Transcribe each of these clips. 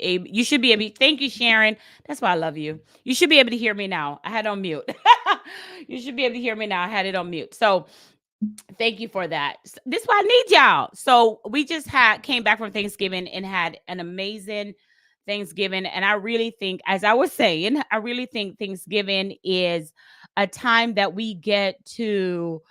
able, you should be able, thank you, Sharon. That's why I love you. You should be able to hear me now. I had it on mute. You should be able to hear me now. I had it on mute. So thank you for that. This is why I need y'all. So we just had came back from Thanksgiving and had an amazing Thanksgiving. And I really think, as I was saying, I really think Thanksgiving is a time that we get to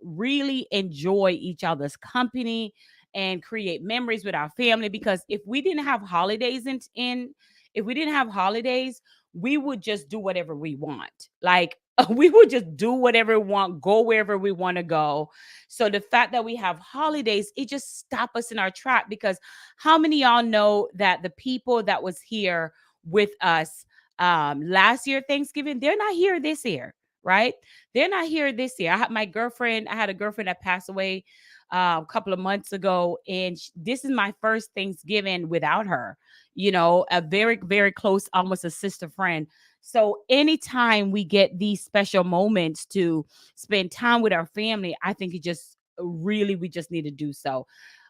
really enjoy each other's company and create memories with our family. Because if we didn't have holidays in if we didn't have holidays, we would just do whatever we want. Like we would just do whatever we want, go wherever we want to go. So the fact that we have holidays, it just stop us in our track. Because how many of y'all know that the people that was here with us last year Thanksgiving, they're not here this year, right? They're not here this year. I had a girlfriend that passed away a couple of months ago, and this is my first Thanksgiving without her. A very, very close, almost a sister friend. So anytime we get these special moments to spend time with our family, I think it just really, we just need to do so.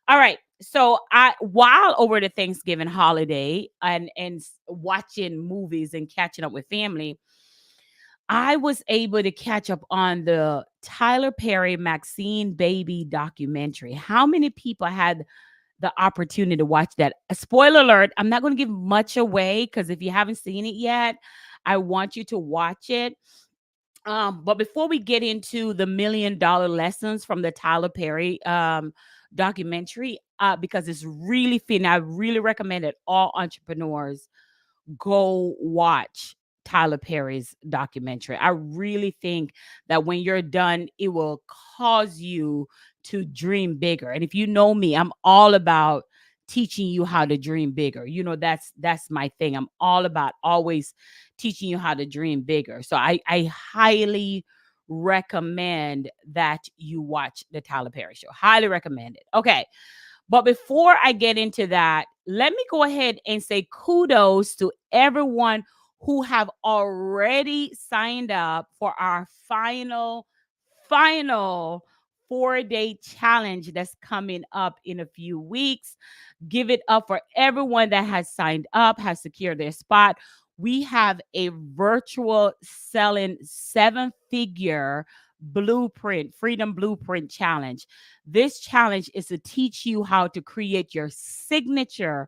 All right. So while over the Thanksgiving holiday and watching movies and catching up with family, I was able to catch up on the Tyler Perry Maxine baby documentary. How many people had the opportunity to watch that? A spoiler alert, I'm not going to give much away, because if you haven't seen it yet, I want you to watch it. But before we get into the $1 million lessons from the Tyler Perry documentary, because it's really fitting, I really recommend that all entrepreneurs go watch Tyler Perry's documentary. I really think that when you're done, it will cause you to dream bigger. And if you know me, I'm all about teaching you how to dream bigger. That's my thing. I'm all about always teaching you how to dream bigger. So I highly recommend that you watch the Tyler Perry show. Highly recommend it. Okay. But before I get into that, let me go ahead and say kudos to everyone who have already signed up for our final 4-day challenge that's coming up in a few weeks. Give it up for everyone that has signed up, has secured their spot. We have a virtual selling 7-figure freedom blueprint challenge. This challenge is to teach you how to create your signature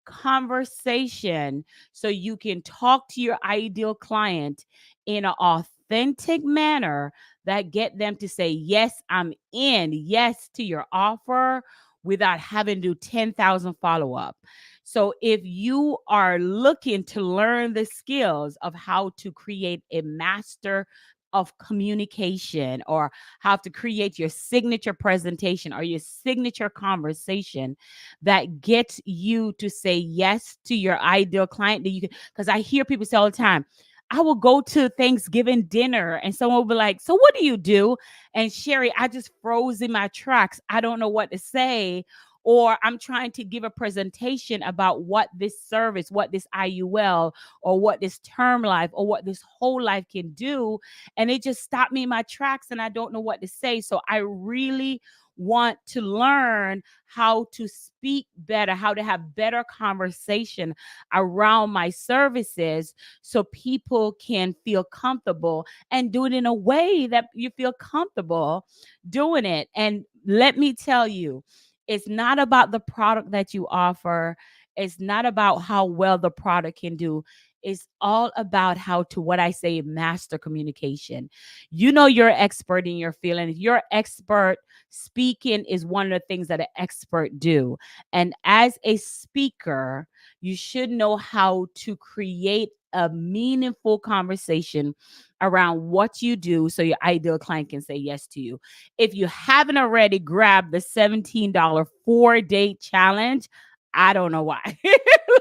conversation so you can talk to your ideal client in an authentic manner that get them to say, yes, I'm in, yes to your offer, without having to do 10,000 follow-up. So if you are looking to learn the skills of how to create a master of communication, or how to create your signature presentation or your signature conversation that gets you to say yes to your ideal client, that you can, because I hear people say all the time, I will go to Thanksgiving dinner and someone will be like, so what do you do? And Sherri, I just froze in my tracks. I don't know what to say. Or I'm trying to give a presentation about what this service, what this IUL, or what this term life, or what this whole life can do. And it just stopped me in my tracks and I don't know what to say. So I really want to learn how to speak better, how to have better conversation around my services so people can feel comfortable and do it in a way that you feel comfortable doing it. And let me tell you, it's not about the product that you offer. It's not about how well the product can do. It's all about how to, what I say, master communication. You're an expert in your field, and if you're expert, speaking is one of the things that an expert do. And as a speaker, you should know how to create a meaningful conversation around what you do so your ideal client can say yes to you. If you haven't already grabbed the $17 4-day challenge, I don't know why.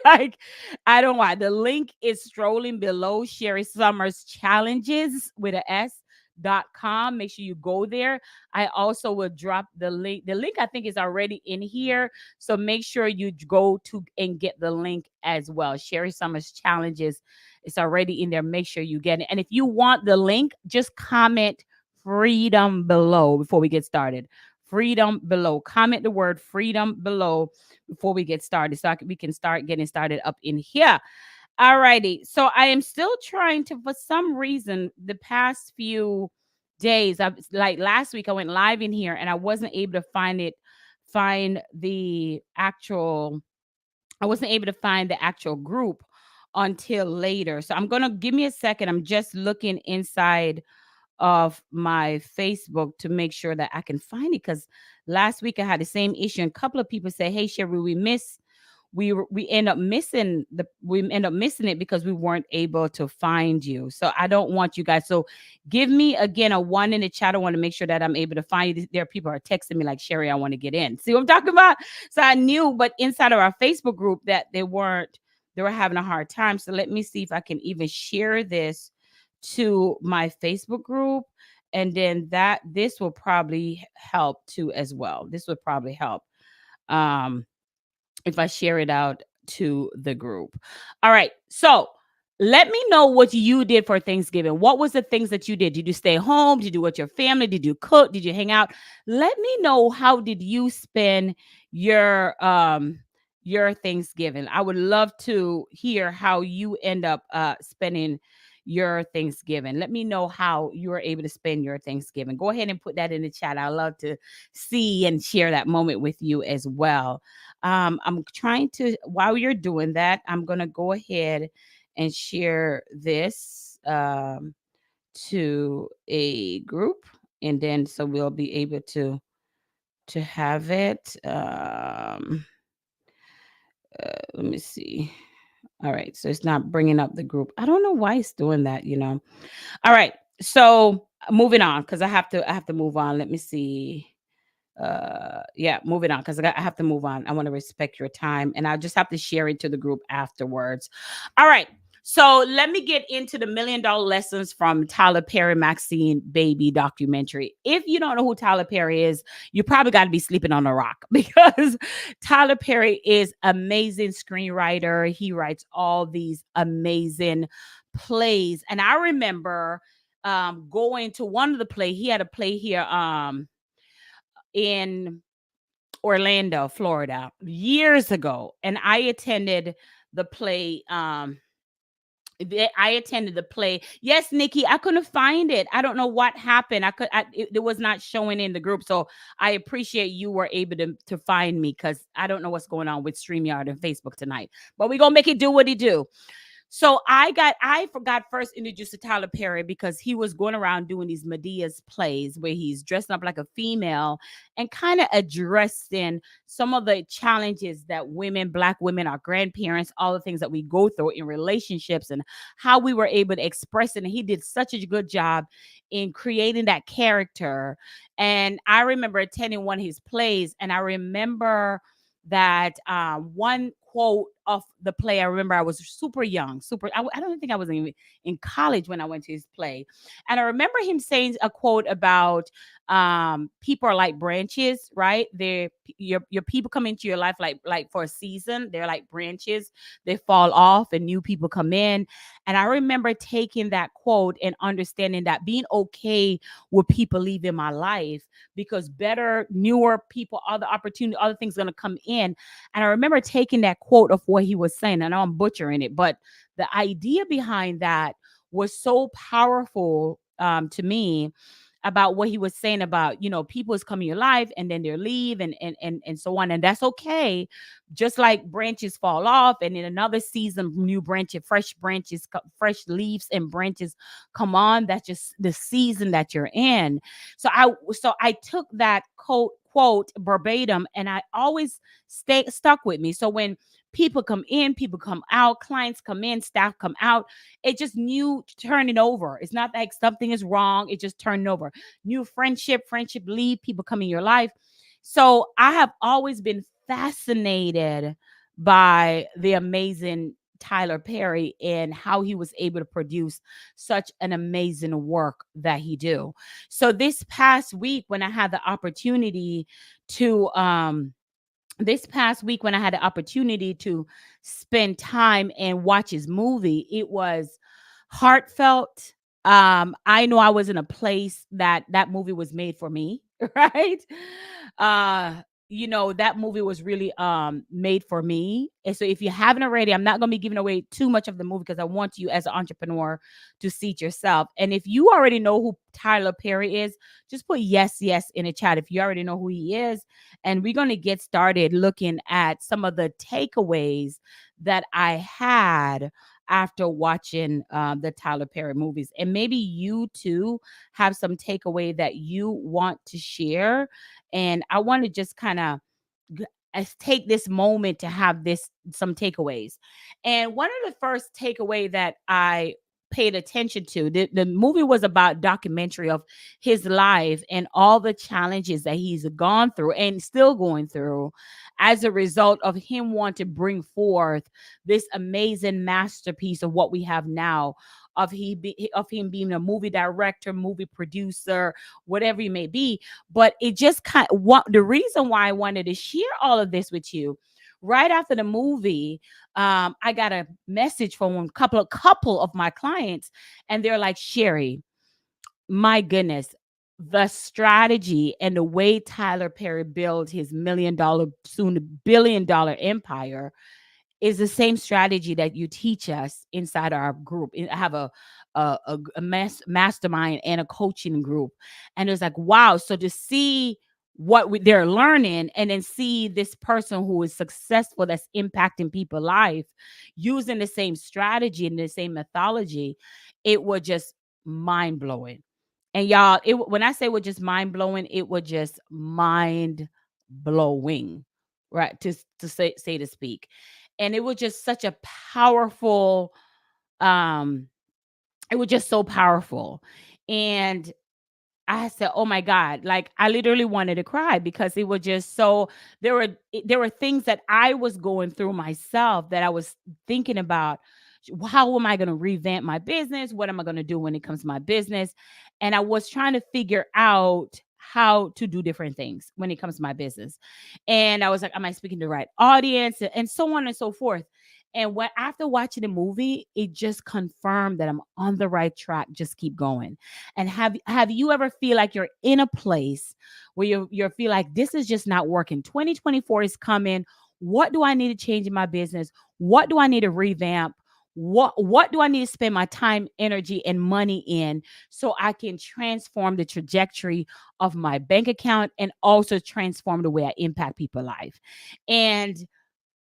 Like, I don't know why. The link is strolling below. Sherri Summers Challenges with a S.com. Make sure you go there. I also will drop the link. The link I think is already in here. So make sure you go to and get the link as well. Sherri Summers Challenges. It's already in there. Make sure you get it. And if you want the link, just comment freedom below before we get started. freedom below. Comment the word freedom below before we get started, so we can start getting started up in here. All righty. So I am still trying to, for some reason, the past few days, I like last week, I went live in here and I wasn't able to find the actual, I wasn't able to find the actual group until later. So I'm gonna give me a second. I'm just looking inside of my Facebook to make sure that I can find it, because last week I had the same issue. And a couple of people say, "Hey, Sherri, we end up missing it because we weren't able to find you." So I don't want you guys. So give me again a one in the chat. I want to make sure that I'm able to find you. There are people are texting me like, "Sherri, I want to get in." See what I'm talking about? So I knew, but inside of our Facebook group that they were having a hard time. So let me see if I can even share this to my Facebook group. And then this will probably help too as well. This would probably help. Um, if I share it out to the group. All right. So let me know what you did for Thanksgiving. What was the things that you did? Did you stay home? Did you do with your family? Did you cook? Did you hang out? Let me know, how did you spend your Thanksgiving? I would love to hear how you end up spending your Thanksgiving. Let me know how you were able to spend your Thanksgiving. Go ahead and put that in the chat. I'd love to see and share that moment with you as well. I'm trying to, while you're doing that, I'm going to go ahead and share this to a group. And then so we'll be able to have it. Let me see. All right. So it's not bringing up the group. I don't know why it's doing that. All right. So moving on, because I have to move on. Let me see. Yeah, moving on, because I have to move on. I want to respect your time, and I just have to share it to the group afterwards. All right. So let me get into the $1 million lessons from Tyler Perry Maxine baby documentary. If you don't know who Tyler Perry is, you probably got to be sleeping on a rock, because Tyler Perry is amazing screenwriter. He writes all these amazing plays. And I remember going to one of the play. He had a play here in Orlando, Florida, years ago, and I attended the play. I attended the play. Yes, Nikki, I couldn't find it. I don't know what happened. It was not showing in the group. So I appreciate you were able to find me, because I don't know what's going on with StreamYard and Facebook tonight. But we're gonna make it do what it do. So I forgot first introduced to Tyler Perry because he was going around doing these Medea's plays where he's dressing up like a female and kind of addressing some of the challenges that Black women, our grandparents, all the things that we go through in relationships, and how we were able to express it. And he did such a good job in creating that character. And I remember attending one of his plays, and I remember that one quote of the play. I remember I was super young, I don't think I was even in college when I went to his play. And I remember him saying a quote about people are like branches, right? Your people come into your life like for a season. They're like branches. They fall off and new people come in. And I remember taking that quote and understanding that, being okay with people leaving my life, because better, newer people, other opportunity, other things going to come in. And I remember taking that quote of what he was saying. I know I'm butchering it, but the idea behind that was so powerful to me, about what he was saying about, people is coming in your life and then they leave, and so on. And that's okay. Just like branches fall off, and in another season, new branches, fresh leaves and branches come on. That's just the season that you're in. So I took that quote verbatim, and I always stuck with me. So when people come in, people come out, clients come in, staff come out, it just new turning over. It's not like something is wrong. It just turned over. New friendship leave, people come in your life. So I have always been fascinated by the amazing Tyler Perry and how he was able to produce such an amazing work that he do. So this past week when I had the opportunity to spend time and watch his movie, it was heartfelt. I know I was in a place that movie was made for me. right? Uh, that movie was really made for me. And so if you haven't already, I'm not gonna be giving away too much of the movie because I want you as an entrepreneur to see it yourself. And if you already know who Tyler Perry is, just put yes, yes in the chat if you already know who he is. And we're gonna get started looking at some of the takeaways that I had after watching the Tyler Perry movies. And maybe you too have some takeaway that you want to share. And I want to just kind of take this moment to have this some takeaways. And one of the first takeaway that I paid attention to, the movie was about documentary of his life and all the challenges that he's gone through and still going through as a result of him wanting to bring forth this amazing masterpiece of what we have now, of him being a movie director, movie producer, whatever you may be. But it just kind of what the reason why I wanted to share all of this with you. Right after the movie, I got a message from a couple of my clients, and they're like, Sherri, my goodness, the strategy and the way Tyler Perry built his $1 million, soon $1 billion empire is the same strategy that you teach us inside our group. I have a mastermind and a coaching group, and it's like, wow. So to see what they're learning, and then see this person who is successful that's impacting people's life using the same strategy and the same methodology, it was just mind blowing. And y'all, when I say it was just mind blowing, it was just mind blowing, right? To say to speak. And it was just such a powerful, um, it was just so powerful. And I said, "Oh my God!" Like I literally wanted to cry because it was just so. There were things that I was going through myself that I was thinking about. How am I going to revamp my business? What am I going to do when it comes to my business? And I was trying to figure out how to do different things when it comes to my business. And I was like, "Am I speaking to the right audience?" And so on and so forth. And what after watching the movie, it just confirmed that I'm on the right track. Just keep going. And have you ever feel like you're in a place where you feel like this is just not working? 2024 is coming. What do I need to change in my business? What do I need to revamp? What do I need to spend my time, energy, and money in so I can transform the trajectory of my bank account and also transform the way I impact people's life? And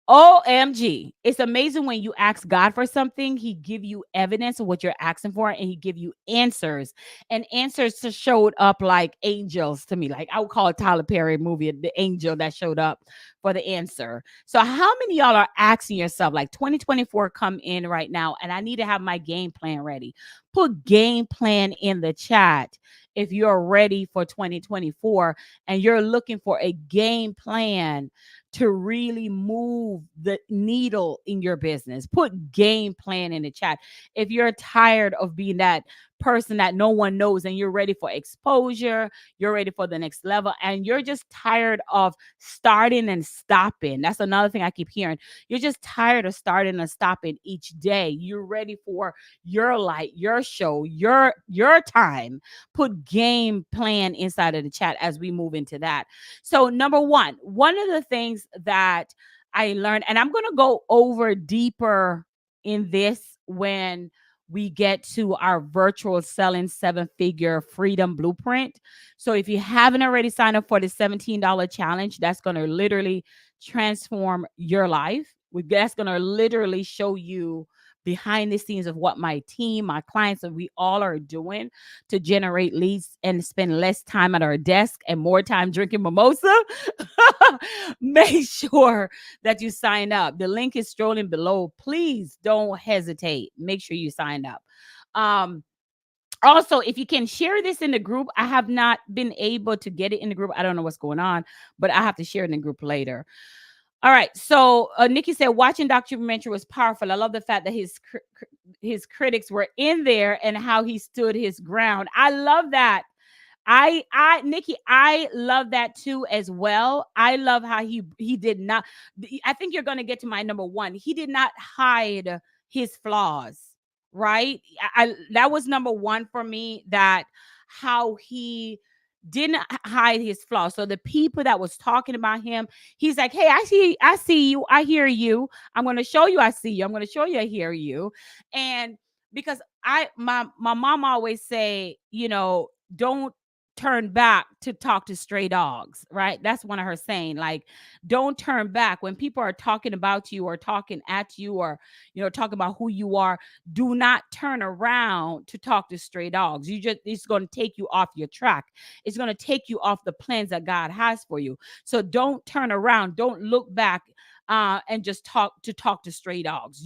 OMG. It's amazing when you ask God for something, he give you evidence of what you're asking for and he give you answers. And answers just showed up like angels to me. Like I would call it Tyler Perry movie, the angel that showed up for the answer. So how many of y'all are asking yourself like 2024 come in right now and I need to have my game plan ready? Put game plan in the chat if you're ready for 2024 and you're looking for a game plan to really move the needle in your business. Put game plan in the chat. If you're tired of being that person that no one knows and you're ready for exposure, you're ready for the next level, and you're just tired of starting and stopping. That's another thing I keep hearing. You're just tired of starting and stopping each day. You're ready for your light, your show, your time. Put game plan inside of the chat as we move into that. So, number one of the things that I learned, and I'm going to go over deeper in this when we get to our virtual selling 7-figure freedom blueprint. So, if you haven't already signed up for the $17 challenge, that's going to literally transform your life. That's going to literally show you behind the scenes of what my team, my clients, and we all are doing to generate leads and spend less time at our desk and more time drinking mimosa. Make sure that you sign up. The link is strolling below. Please don't hesitate. Make sure you sign up. Um, Also, if you can share this in the group, I have not been able to get it in the group. I don't know what's going on, but I have to share it in the group later. All right. So Nikki said watching documentary was powerful. I love the fact that his critics were in there and how he stood his ground. I love that. Nikki, I love that too as well. I love how he did not. I think you're going to get to my number one. He did not hide his flaws, right? That was number one for me. That how he didn't hide his flaws. So the people that was talking about him, he's like, "Hey, I see you, I hear you. I'm going to show you, I see you. I'm going to show you, I hear you." And because my mom always say, don't turn back to talk to stray dogs, right? That's one of her saying, like, don't turn back when people are talking about you or talking at you, or talking about who you are. Do not turn around to talk to stray dogs. It's going to take you off your track. It's going to take you off the plans that God has for you. So don't turn around. Don't look back, and just talk to stray dogs.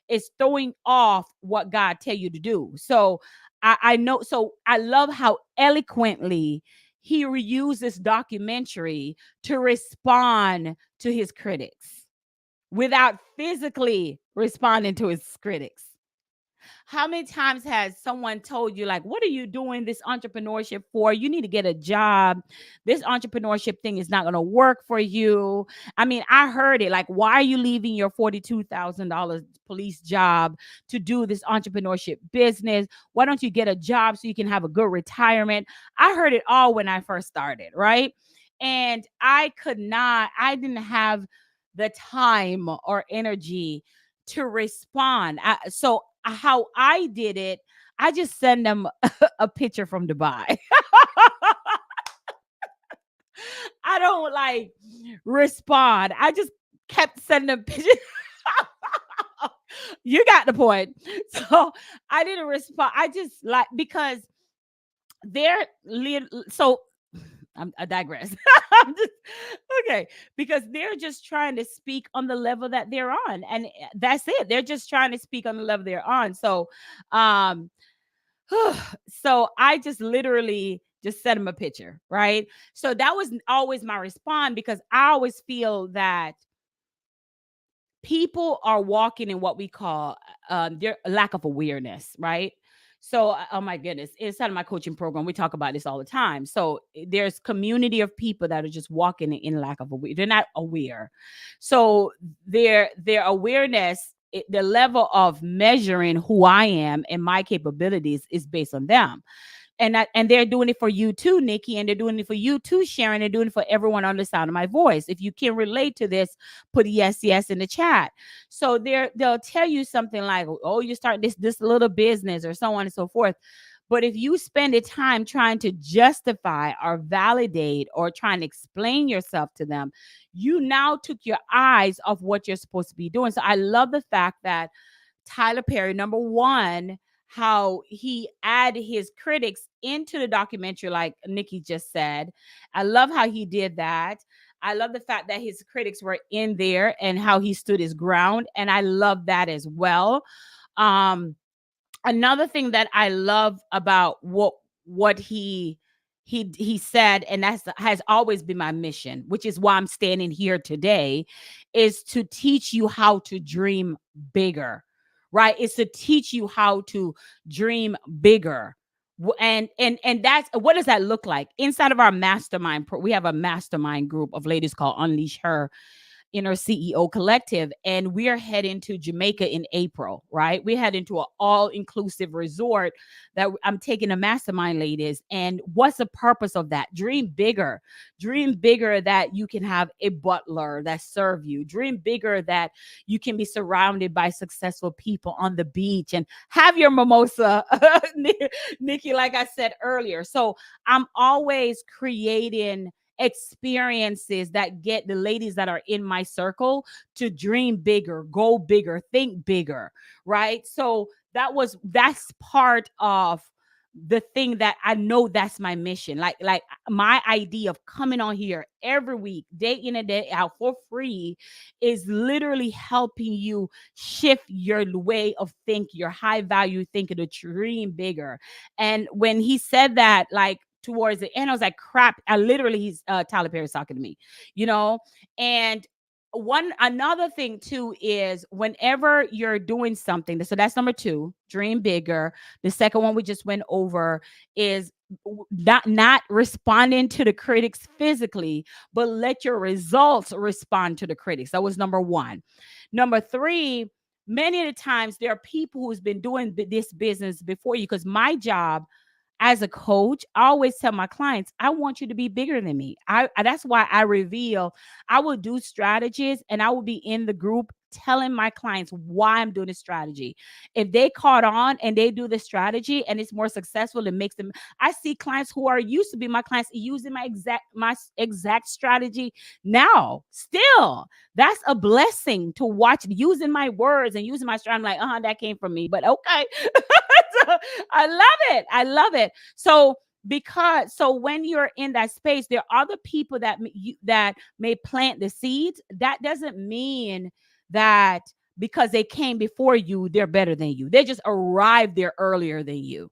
It's throwing off what God tell you to do. So I know. So I love how eloquently he reused this documentary to respond to his critics without physically responding to his critics. How many times has someone told you, like, what are you doing this entrepreneurship for? You need to get a job. This entrepreneurship thing is not going to work for you. I mean, I heard it. Like, why are you leaving your $42,000 police job to do this entrepreneurship business? Why don't you get a job so you can have a good retirement? I heard it all when I first started, right? And I didn't have the time or energy to respond. So how I did it, I just send them a picture from Dubai. I don't like respond. I just kept sending them pictures. You got the point. So I didn't respond. I just like, because they're so I digress. I'm just, okay, because they're just trying to speak on the level that they're on, and that's it. They're just trying to speak on the level they're on. So, um, so I just literally just sent him a picture, right? So that was always my response, because I always feel that people are walking in what we call their lack of awareness, right? So, oh my goodness, inside of my coaching program, we talk about this all the time. So there's community of people that are just walking in lack of aware. They're not aware. So their awareness, the level of measuring who I am and my capabilities is based on them. And they're doing it for you too, Nikki, and they're doing it for you too, Sharon. They're doing it for everyone on the sound of my voice. If you can relate to this, put yes in the chat. So they'll tell you something like, "Oh, you start this little business," or so on and so forth. But if you spend the time trying to justify or validate or trying to explain yourself to them, you now took your eyes off what you're supposed to be doing. So I love the fact that Tyler Perry, number one, how he added his critics into the documentary, like Nikki just said. I love how he did that. I love the fact that his critics were in there and how he stood his ground. And I love that as well. Um, Another thing that I love about what he said, and that's has always been my mission, which is why I'm standing here today, is to teach you how to dream bigger, right? It's to teach you how to dream bigger. And that's what does that look like inside of our mastermind. We have a mastermind group of ladies called Unleash Her Inner CEO Collective, and we are heading to Jamaica in April, right? We're heading to an all-inclusive resort that I'm taking a mastermind ladies. And what's the purpose of that? Dream bigger. Dream bigger that you can have a butler that serve you. Dream bigger that you can be surrounded by successful people on the beach and have your mimosa, Nikki, like I said earlier. So I'm always creating experiences that get the ladies that are in my circle to dream bigger, go bigger, think bigger, right? So that's part of the thing that I know that's my mission. Like my idea of coming on here every week, day in and day out for free, is literally helping you shift your way of thinking, your high value thinking, to dream bigger. And when he said that, like towards the end, I was like, crap. I literally, he's Tyler Perry's talking to me, you know. And another thing too is whenever you're doing something, so that's number two, dream bigger. The second one we just went over is not responding to the critics physically, but let your results respond to the critics. That was number one. Number three, many of the times there are people who's been doing this business before you, because my job, as a coach, I always tell my clients, I want you to be bigger than me. That's why I reveal, I will do strategies and I will be in the group telling my clients why I'm doing this strategy. If they caught on and they do the strategy and it's more successful, it makes them. I see clients who are used to be my clients using my exact strategy now. Still, that's a blessing to watch using my words and using my strategy. I'm like, that came from me, but okay. So, I love it. I love it. So when you're in that space, there are other people that may plant the seeds. That doesn't mean that because they came before you, they're better than you. They just arrived there earlier than you.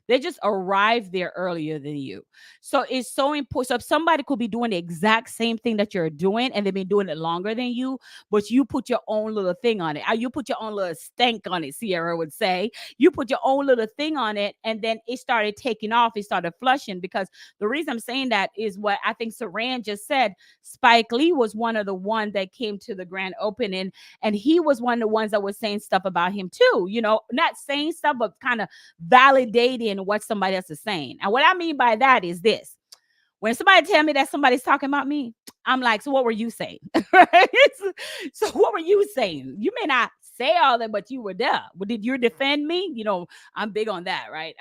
They just arrived there earlier than you. So it's so important. So if somebody could be doing the exact same thing that you're doing and they've been doing it longer than you, but you put your own little thing on it. You put your own little stank on it, Sierra would say. You put your own little thing on it, and then it started taking off. It started flushing. Because the reason I'm saying that is what I think Saran just said. Spike Lee was one of the ones that came to the grand opening, and he was one of the ones that was saying stuff about him too. Not saying stuff, but kind of validating what somebody else is saying. And what I mean by that is this: when somebody tell me that somebody's talking about me, I'm like, so what were you saying? Right? So what were you saying? You may not say all that, but you were there. But did you defend me? I'm big on that, right?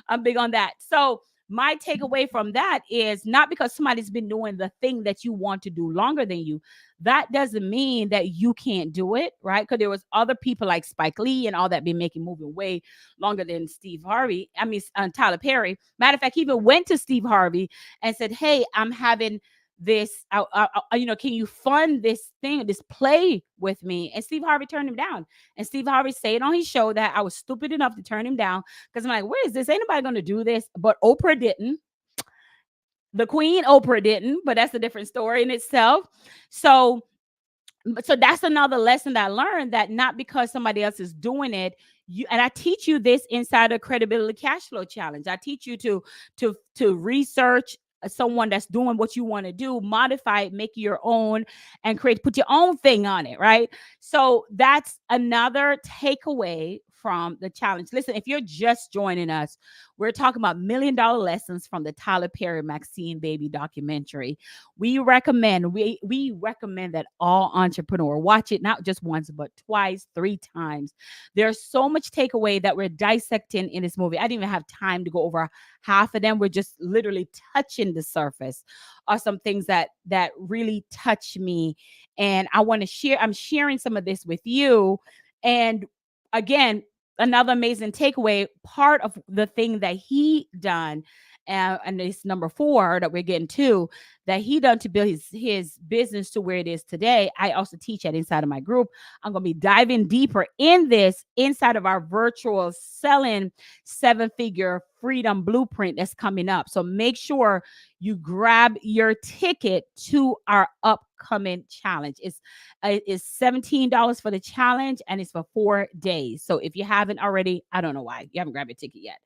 I'm big on that. So my takeaway from that is not because somebody's been doing the thing that you want to do longer than you. That doesn't mean that you can't do it, right? Because there was other people like Spike Lee and all that been making moving way longer than Steve Harvey. I mean, Tyler Perry. Matter of fact, he even went to Steve Harvey and said, "Hey, I'm having this. Can you fund this thing, this play with me?" And Steve Harvey turned him down. And Steve Harvey said on his show that I was stupid enough to turn him down because I'm like, "Where is this? Ain't nobody going to do this." But Oprah didn't. The Queen Oprah didn't. But that's a different story in itself. So that's another lesson that I learned, that not because somebody else is doing it, and I teach you this inside the credibility cash flow challenge. I teach you to research someone that's doing what you want to do, modify it, make it your own, and put your own thing on it, right? So that's another takeaway from the challenge. Listen, if you're just joining us, we're talking about $1 million lessons from the Tyler Perry Maxine baby documentary. We recommend that all entrepreneur watch it, not just once, but twice, 3 times. There's so much takeaway that we're dissecting in this movie. I didn't even have time to go over half of them. We're just literally touching the surface of some things that really touch me. And I want to share, I'm sharing some of this with you. And again, another amazing takeaway, part of the thing that he done, and it's number 4 that we're getting to, that he done to build his business to where it is today. I also teach that inside of my group. I'm going to be diving deeper in this inside of our virtual selling 7-figure freedom blueprint that's coming up. So make sure you grab your ticket to our upcoming challenge. It's $17 for the challenge, and it's for 4 days. So if you haven't already, I don't know why you haven't grabbed your ticket yet.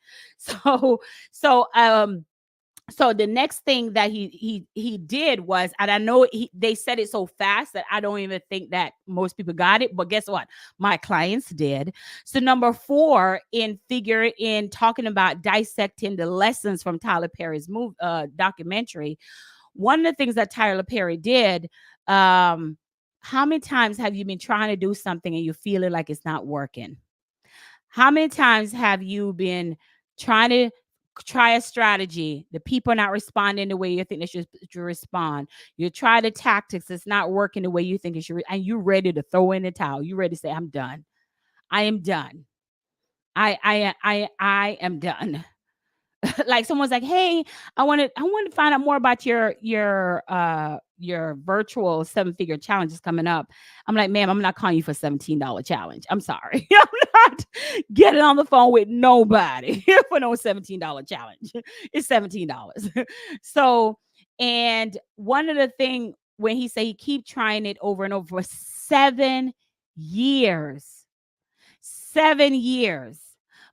So the next thing that he did was, and I know they said it so fast that I don't even think that most people got it, but guess what? My clients did. So number 4 in talking about dissecting the lessons from Tyler Perry's documentary, one of the things that Tyler Perry did, how many times have you been trying to do something and you feeling like it's not working? How many times have you been trying to try a strategy? The people are not responding the way you think they should respond. You try the tactics, it's not working the way you think it should, and you're ready to throw in the towel. You're ready to say, "I'm done. I am done. I am done." Like someone's like, "Hey, I want to find out more about your virtual 7-figure challenge is coming up." I'm like, "Ma'am, I'm not calling you for $17 challenge. I'm sorry. I'm not getting on the phone with nobody for no $17 challenge. It's $17." So, and one of the thing when he said he keep trying it over and over for 7 years. 7 years.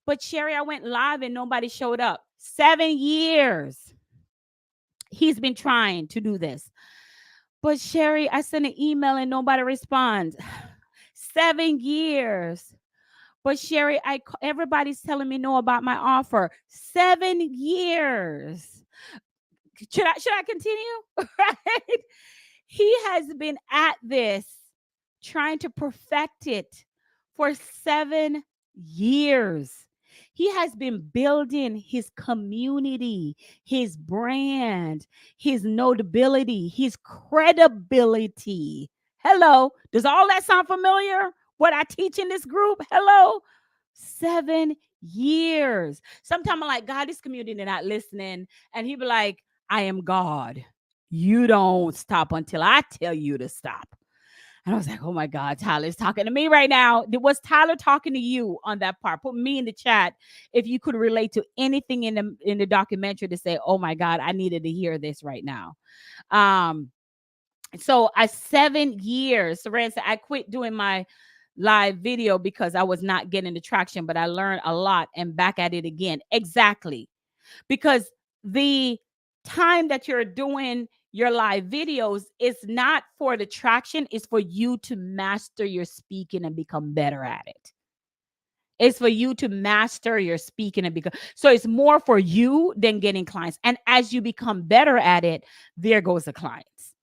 But Sherri, I went live and nobody showed up. 7 years. He's been trying to do this. But Sherri, I sent an email and nobody responds. 7 years. But Sherri, everybody's telling me no about my offer. 7 years. Should I continue? Right? He has been at this trying to perfect it for 7 years. He has been building his community, his brand, his notability, his credibility. Hello. Does all that sound familiar? What I teach in this group? Hello. 7 years. Sometimes I'm like, God, this community not listening. And he be like, I am God. You don't stop until I tell you to stop. And I was like, oh my God, Tyler's talking to me right now. Was Tyler talking to you on that part? Put me in the chat if you could relate to anything in the documentary to say, oh my God, I needed to hear this right now. So 7 years, Saran said, I quit doing my live video because I was not getting the traction, but I learned a lot and back at it again. Exactly. Because the time that you're doing your live videos is not for the traction, it's for you to master your speaking and become better at it. It's for you to master your speaking and become, so it's more for you than getting clients. And as you become better at it, there goes the clients.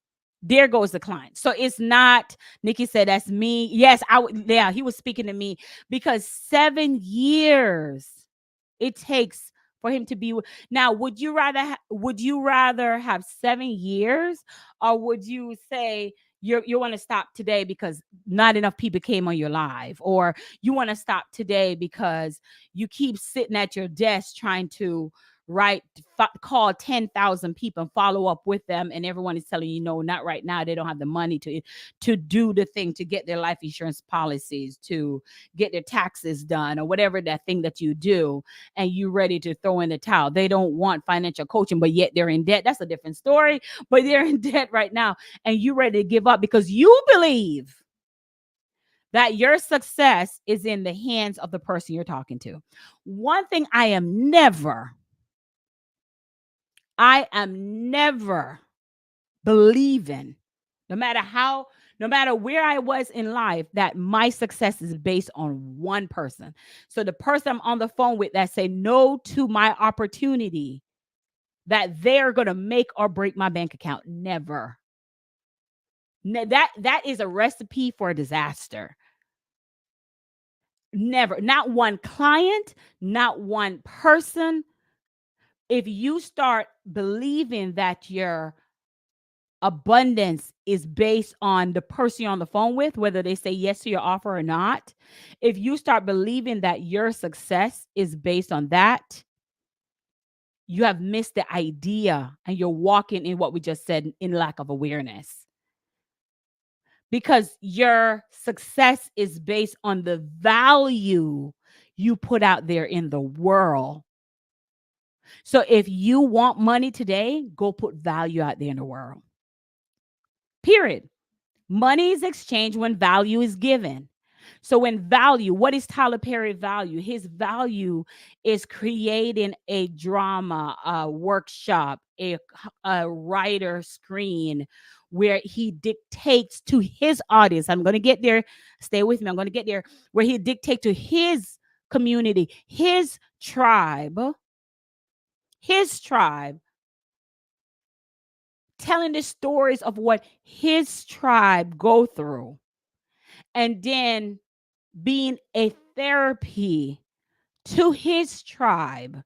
There goes the client. So it's not, Nikki said, that's me. Yes, yeah, he was speaking to me because 7 years it takes for him to be. Now, would you rather have 7 years, or would you say you want to stop today because not enough people came on your live, or you want to stop today because you keep sitting at your desk trying to call 10,000 people and follow up with them, and everyone is telling you no, not right now, they don't have the money to do the thing, to get their life insurance policies, to get their taxes done, or whatever that thing that you do, and you ready to throw in the towel. They don't want financial coaching, but yet they're in debt. That's a different story, but they're in debt right now, and you ready to give up because you believe that your success is in the hands of the person you're talking to. One thing I am never believing, no matter where I was in life, that my success is based on one person. So the person I'm on the phone with that say no to my opportunity, that they're going to make or break my bank account. Never. That is a recipe for a disaster. Never. Not one client, not one person. If you start believing that your abundance is based on the person you're on the phone with, whether they say yes to your offer or not, if you start believing that your success is based on that, you have missed the idea and you're walking in what we just said, in lack of awareness. Because your success is based on the value you put out there in the world. So if you want money today, go put value out there in the world. Period. Money is exchanged when value is given. So when value, what is Tyler Perry value? His value is creating a drama, a workshop, a writer screen where he dictates to his audience. I'm going to get there. Stay with me. I'm going to get there. Where he dictates to his community, his tribe, telling the stories of what his tribe go through, and then being a therapy to his tribe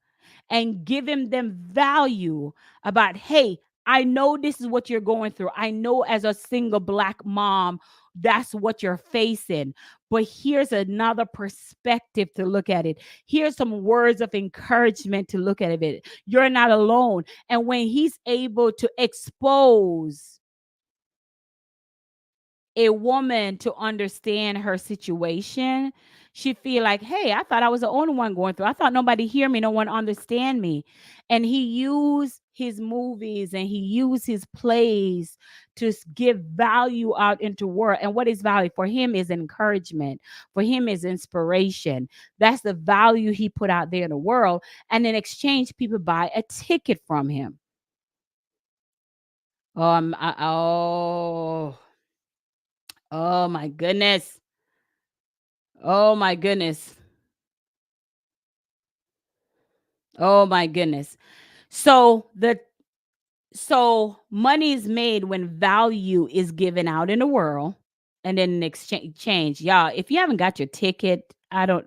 and giving them value about, hey, I know this is what you're going through. I know as a single Black mom, that's what you're facing. But here's another perspective to look at it. Here's some words of encouragement to look at it. You're not alone. And when he's able to expose a woman to understand her situation, she feel like, hey, I thought I was the only one going through. I thought nobody hear me, no one understand me. And he used his movies and he used his plays to give value out into world. And what is value for him is encouragement. For him is inspiration. That's the value he put out there in the world. And in exchange, people buy a ticket from him. Oh, oh my goodness. Oh my goodness. Oh my goodness. So the so money is made when value is given out in the world, and then in exchange, y'all, if you haven't got your ticket, I don't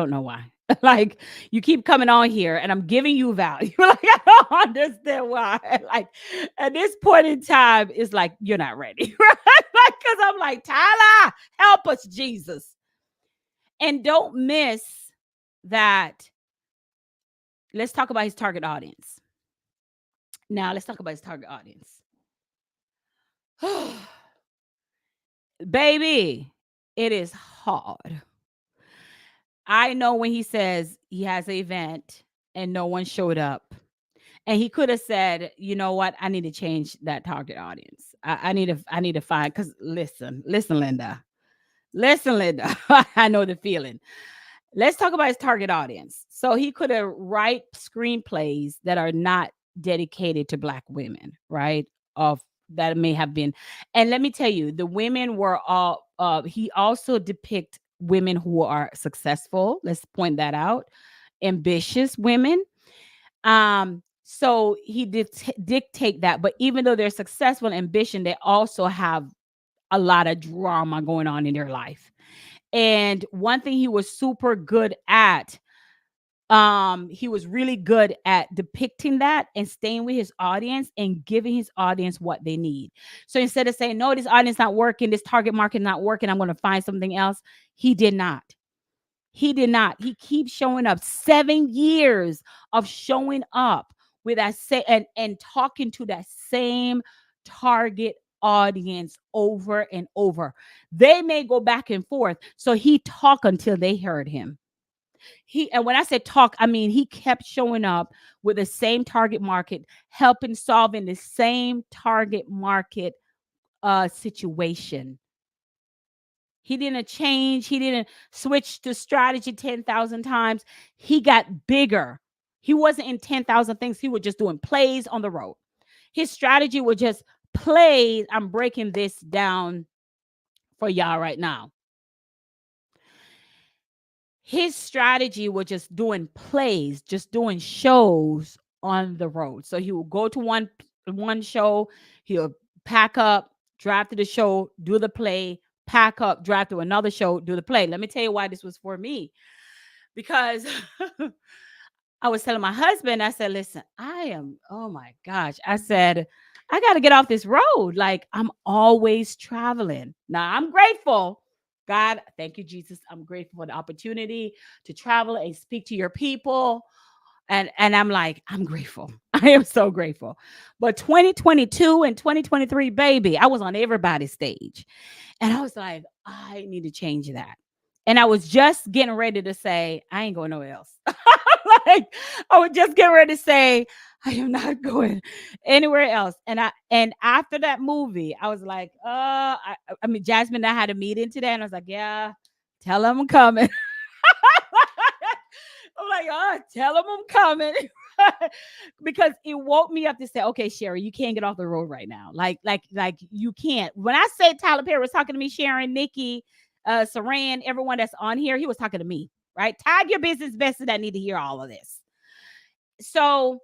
know why. Like, you keep coming on here and I'm giving you value. Like, I don't understand why. Like, at this point in time, it's like you're not ready. Right? Like, because I'm like, Tyler, help us, Jesus. And don't miss that. Let's talk about his target audience. Now, let's talk about his target audience. Baby, it is hard. I know when he says he has an event and no one showed up. And he could have said, you know what? I need to change that target audience. I need to find, because listen, Linda. Listen, Linda. I know the feeling. Let's talk about his target audience. So he could have write screenplays that are not dedicated to Black women, right? Of that may have been, and let me tell you, the women were all. He also depict women who are successful. Let's point that out. Ambitious women. So he did dictate that, but even though they're successful and ambition, they also have a lot of drama going on in their life. And one thing he was super good at, he was really good at depicting that and staying with his audience and giving his audience what they need. So instead of saying, no, this audience not working, this target market not working, I'm going to find something else, he did not. He did not. He keeps showing up. 7 years of showing up with that same and talking to that same target audience over and over. They may go back and forth. So he talked until they heard him. And when I said talk, I mean he kept showing up with the same target market, helping solving the same target market situation. He didn't change. He didn't switch to strategy 10,000 times. He got bigger. He wasn't in 10,000 things. He was just doing plays on the road. His strategy was just plays. I'm breaking this down for y'all right now. His strategy was just doing plays, just doing shows on the road. So he will go to one show, he'll pack up, drive to the show, do the play, pack up, drive to another show, do the play. Let me tell you why this was for me. Because I was telling my husband, I said, listen, oh my gosh. I said, I got to get off this road. Like, I'm always traveling. Now, I'm grateful. God, thank you, Jesus. I'm grateful for the opportunity to travel and speak to your people. And I'm like, I'm grateful. I am so grateful. But 2022 and 2023, baby, I was on everybody's stage. And I was like, I need to change that. And I was just getting ready to say, I ain't going nowhere else. Like, I was just getting ready to say, I am not going anywhere else. And after that movie, I was like, I mean, Jasmine and I had a meeting today, and I was like, yeah, tell them I'm coming. I'm like, tell them I'm coming. Because it woke me up to say, okay, Sherri, you can't get off the road right now. Like you can't. When I say Tyler Perry was talking to me, Sharon, Nikki, Saran, everyone that's on here, he was talking to me, right? Tag your business besties that need to hear all of this. So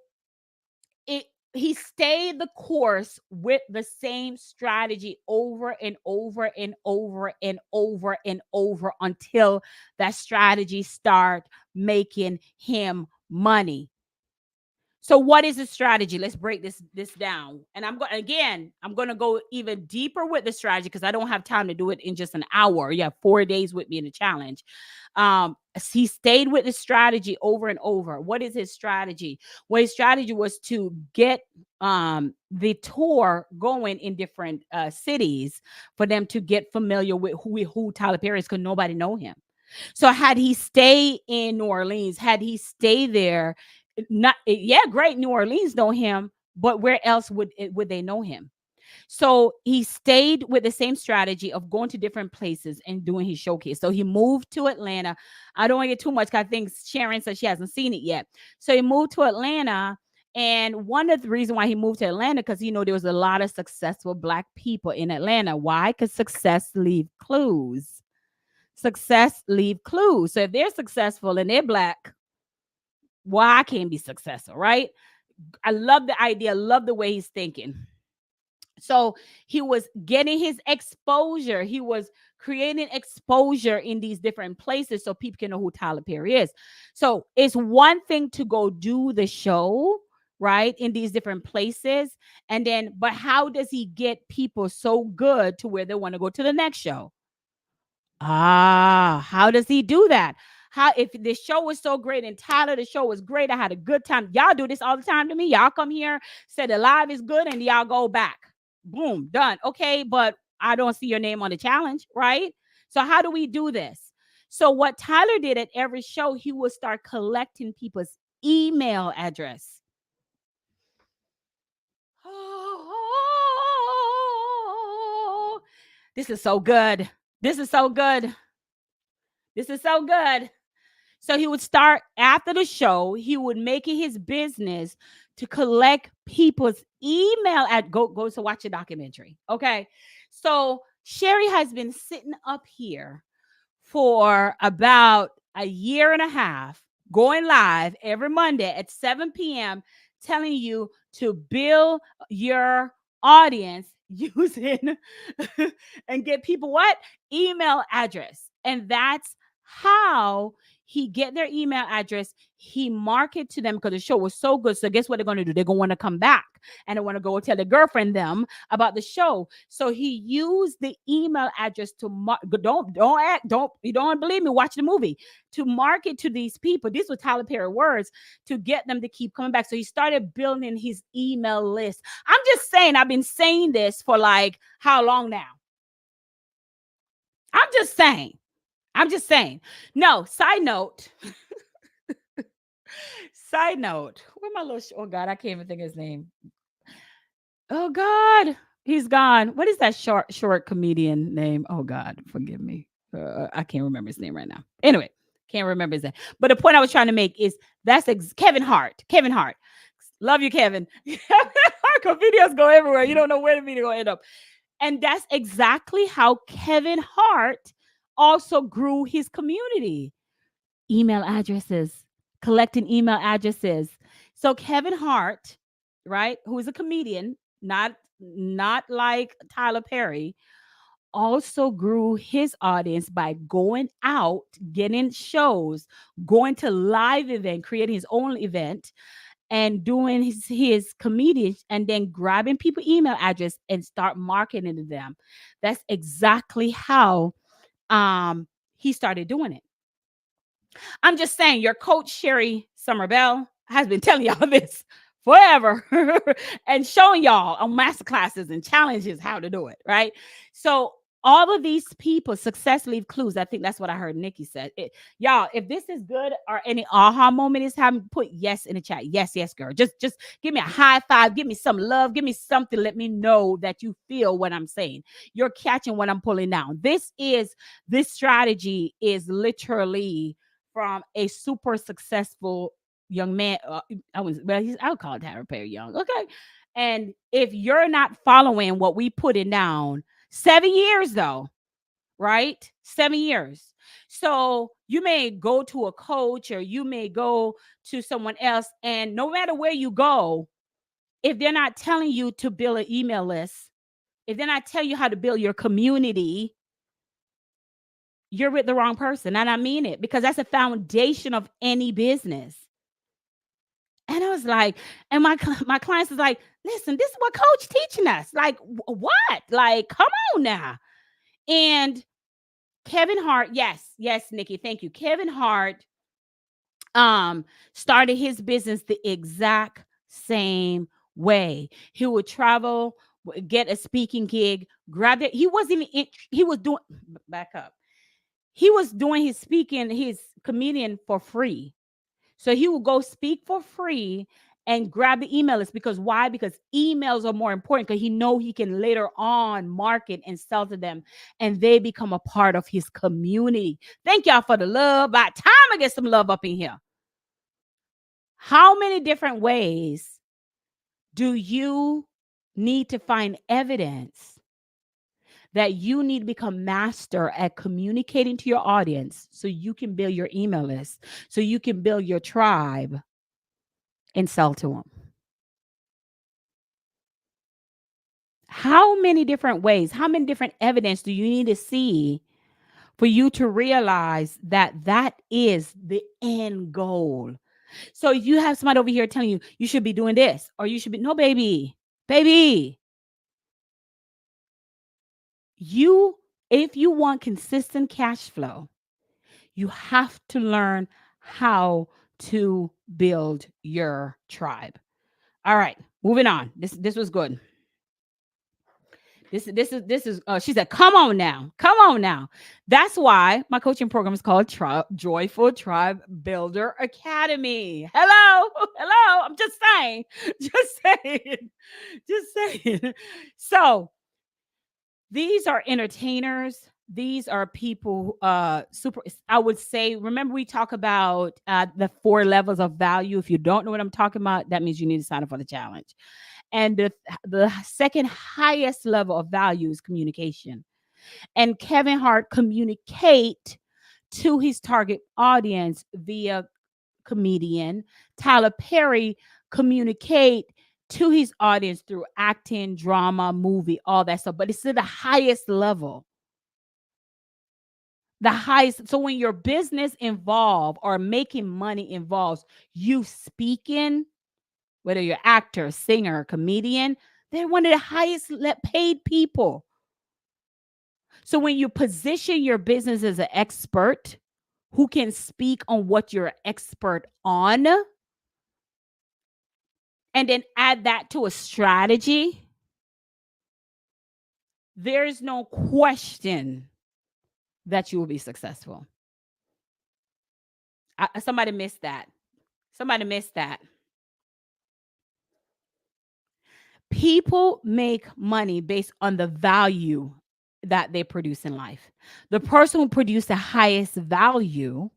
it he stayed the course with the same strategy over and over and over and over and over until that strategy start making him money. So what is the strategy? Let's break this down. And I'm going to go even deeper with the strategy because I don't have time to do it in just an hour. You have 4 days with me in the challenge. He stayed with the strategy over and over. What is his strategy? Well, his strategy was to get the tour going in different cities for them to get familiar with who Tyler Perry is, because nobody know him. So had he stayed in New Orleans, had he stayed there, great, New Orleans know him, but where else would they know him? So he stayed with the same strategy of going to different places and doing his showcase. So he moved to Atlanta. I don't want to get too much because I think Sharon said she hasn't seen it yet. So he moved to Atlanta. And one of the reasons why he moved to Atlanta, because there was a lot of successful Black people in Atlanta. Why? Because success leave clues. Success leave clues. So if they're successful and they're Black, why I can't be successful, right? I love the idea, love the way he's thinking. So he was getting his exposure. He was creating exposure in these different places so people can know who Tyler Perry is. So it's one thing to go do the show, right, in these different places. And then, but how does he get people so good to where they want to go to the next show? Ah, how does he do that? How, if the show was so great and Tyler, the show was great, I had a good time. Y'all do this all the time to me. Y'all come here, say the live is good, and y'all go back. Boom, done. Okay, but I don't see your name on the challenge, right? So how do we do this? So what Tyler did at every show, he would start collecting people's email address. This is so good. This is so good. This is so good. So he would start after the show, he would make it his business to collect people's email at go to watch a documentary. Okay. So Sherri has been sitting up here for about a year and a half, going live every Monday at 7 p.m., telling you to build your audience using and get people what? Email address. And that's how he get their email address. He market to them because the show was so good. So guess what they're going to do? They're going to want to come back and they want to go tell their girlfriend them about the show. So he used the email address to don't you don't believe me? Watch the movie to market to these people. These were Tyler Perry words to get them to keep coming back. So he started building his email list. I'm just saying, I've been saying this for like how long now? I'm just saying. I'm just saying. No, side note. Side note. Where my little oh God, I can't even think of his name. Oh God, he's gone. What is that short comedian name? Oh God, forgive me. I can't remember his name right now. Anyway, can't remember his name. But the point I was trying to make is that's Kevin Hart. Kevin Hart. Love you, Kevin. Our videos go everywhere. You don't know where the video going to end up. And that's exactly how Kevin Hart also grew his community. Email addresses, collecting email addresses. So Kevin Hart, right, who is a comedian, not like Tyler Perry, also grew his audience by going out, getting shows, going to live event, creating his own event, and doing his comedians, and then grabbing people email address and start marketing to them. That's exactly how he started doing it. I'm just saying, your coach, Sherri Summerbell, has been telling y'all this forever and showing y'all on master classes and challenges how to do it, right? So all of these people, success leave clues. I think that's what I heard Nikki said. Y'all, if this is good or any aha moment is having, put yes in the chat. Yes, yes, girl. Just give me a high five. Give me some love. Give me something. Let me know that you feel what I'm saying. You're catching what I'm pulling down. This strategy is literally from a super successful young man. I'll call Tyler Perry young. Okay. And if you're not following what we put it down, 7 years though, right? 7 years. So you may go to a coach or you may go to someone else, and no matter where you go, if they're not telling you to build an email list, if they're not telling you how to build your community, you're with the wrong person. And I mean it, because that's a foundation of any business. And I was like, and my clients is like, listen, this is what coach teaching us. Like, what? Like, come on now. And Kevin Hart, yes, Nikki, thank you. Kevin Hart started his business the exact same way. He would travel, get a speaking gig, grab it. He wasn't even he was doing back up. He was doing his speaking, his comedian for free. So he will go speak for free and grab the email list. Because why? Because emails are more important, because he know he can later on market and sell to them, and they become a part of his community. Thank y'all for the love. By the time I get some love up in here. How many different ways do you need to find evidence that you need to become master at communicating to your audience so you can build your email list, so you can build your tribe? and sell to them. How many different ways, how many different evidence do you need to see for you to realize that that is the end goal? So you have somebody over here telling you you should be doing this or you should be no baby, you if you want consistent cash flow, you have to learn how to build your tribe. All right, moving on. This was good. This is she said, come on now. Come on now. That's why my coaching program is called Joyful Tribe Builder Academy. Hello. Hello. I'm just saying. Just saying. Just saying. So these are entertainers. These are people super I would say, remember we talk about the 4 levels of value. If you don't know what I'm talking about, that means you need to sign up for the challenge. And the second highest level of value is communication. And Kevin Hart communicate to his target audience via comedian. Tyler Perry communicate to his audience through acting, drama, movie, all that stuff. But it's to the highest level. The highest. So when your business involve or making money involves you speaking, whether you're actor, singer, comedian, they're one of the highest paid people. So when you position your business as an expert who can speak on what you're expert on, and then add that to a strategy, there's no question that you will be successful. Somebody missed that. Somebody missed that. People make money based on the value that they produce in life. The person who produces the highest value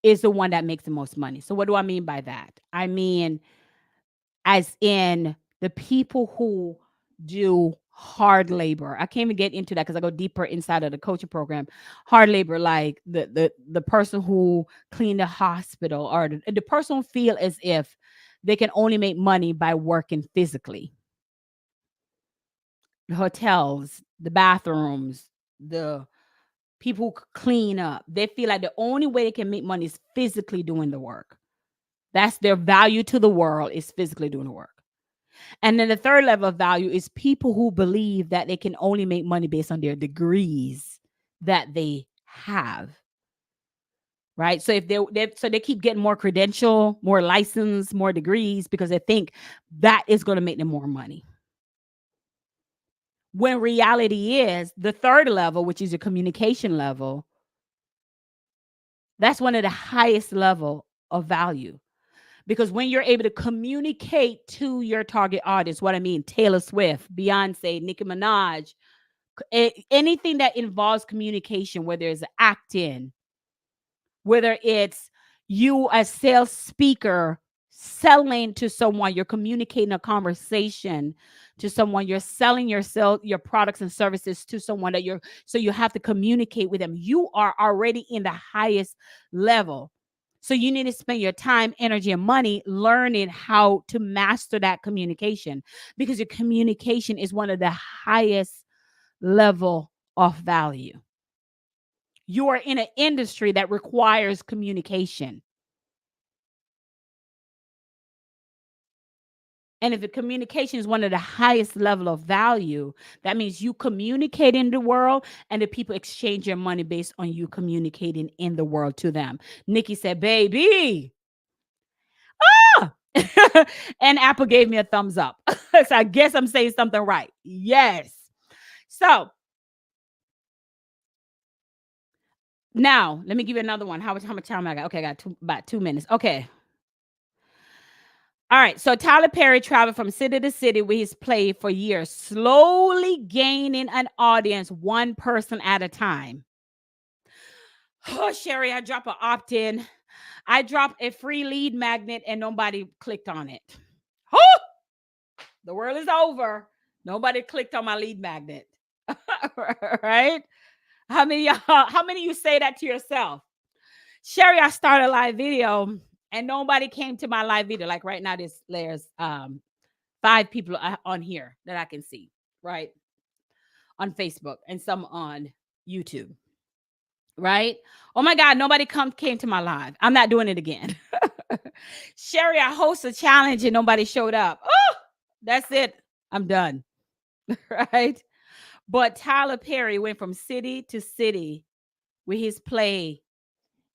is the one that makes the most money. So what do I mean by that? I mean, as in the people who do hard labor. I can't even get into that because I go deeper inside of the coaching program. Hard labor, like the person who cleaned the hospital or the person who feel as if they can only make money by working physically. The hotels, the bathrooms, the people who clean up. They feel like the only way they can make money is physically doing the work. That's their value to the world, is physically doing the work. And then the third level of value is people who believe that they can only make money based on their degrees that they have. Right? So if they keep getting more credential, more license, more degrees because they think that is going to make them more money. When reality is the third level, which is your communication level, that's one of the highest level of value. Because when you're able to communicate to your target audience, what I mean, Taylor Swift, Beyonce, Nicki Minaj, anything that involves communication, whether it's acting, whether it's you as sales speaker selling to someone, you're communicating a conversation to someone, you're selling your products and services to someone so you have to communicate with them. You are already in the highest level. So you need to spend your time, energy, and money learning how to master that communication, because your communication is one of the highest level of value. You are in an industry that requires communication. And if the communication is one of the highest level of value, that means you communicate in the world and the people exchange your money based on you communicating in the world to them. Nikki said, baby. Ah! And Apple gave me a thumbs up. So I guess I'm saying something right. Yes. So now let me give you another one. How much time I got? Okay, I got about 2 minutes. Okay. All right. So Tyler Perry traveled from city to city with his play for years, slowly gaining an audience, one person at a time. Oh, Sherri, I dropped an opt-in. I dropped a free lead magnet and nobody clicked on it. Oh, the world is over. Nobody clicked on my lead magnet. Right? How many of you say that to yourself? Sherri, I started a live video and nobody came to my live video. Like right now, there's 5 people on here that I can see, right, on Facebook, and some on YouTube, right? Oh my God, nobody came to my live. I'm not doing it again. Sherri, I host a challenge and nobody showed up. Oh, that's it. I'm done. Right? But Tyler Perry went from city to city with his play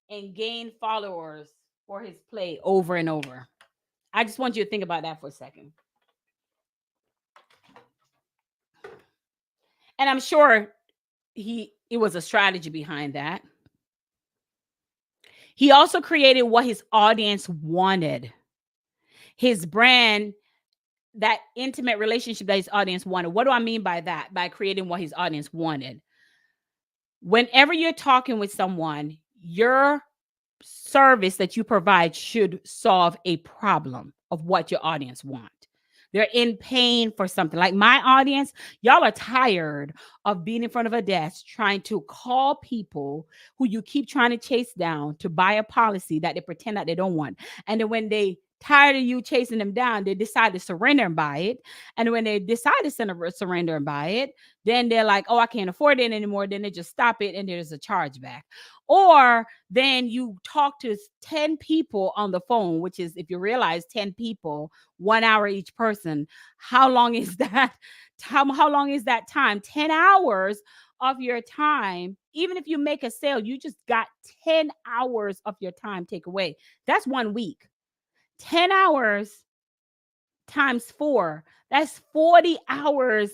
and gained followers for his play over and over. I just want you to think about that for a second. And I'm sure it was a strategy behind that. He also created what his audience wanted. His brand, that intimate relationship that his audience wanted. What do I mean by that? By creating what his audience wanted. Whenever you're talking with someone, your service that you provide should solve a problem of what your audience want. They're in pain for something. Like my audience, y'all are tired of being in front of a desk trying to call people who you keep trying to chase down to buy a policy that they pretend that they don't want. And then when they tired of you chasing them down, they decide to surrender and buy it. And when they decide to surrender and buy it, then they're like, oh, I can't afford it anymore. Then they just stop it and there's a chargeback. Or then you talk to 10 people on the phone, which is, if you realize 10 people, 1 hour each person, how long is that? How long is that time? 10 hours of your time. Even if you make a sale, you just got 10 hours of your time take away. That's 1 week. 10 hours times 4. That's 40 hours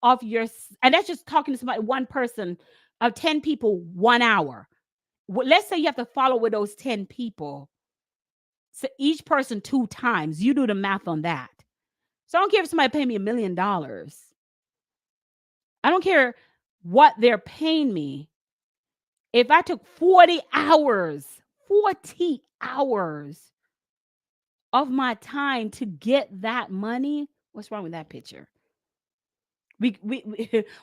of your, and that's just talking to somebody, one person, of 10 people, 1 hour. Let's say you have to follow with those 10 people. So each person 2 times. You do the math on that. So I don't care if somebody pay me $1 million. I don't care what they're paying me. If I took 40 hours of my time to get that money, what's wrong with that picture?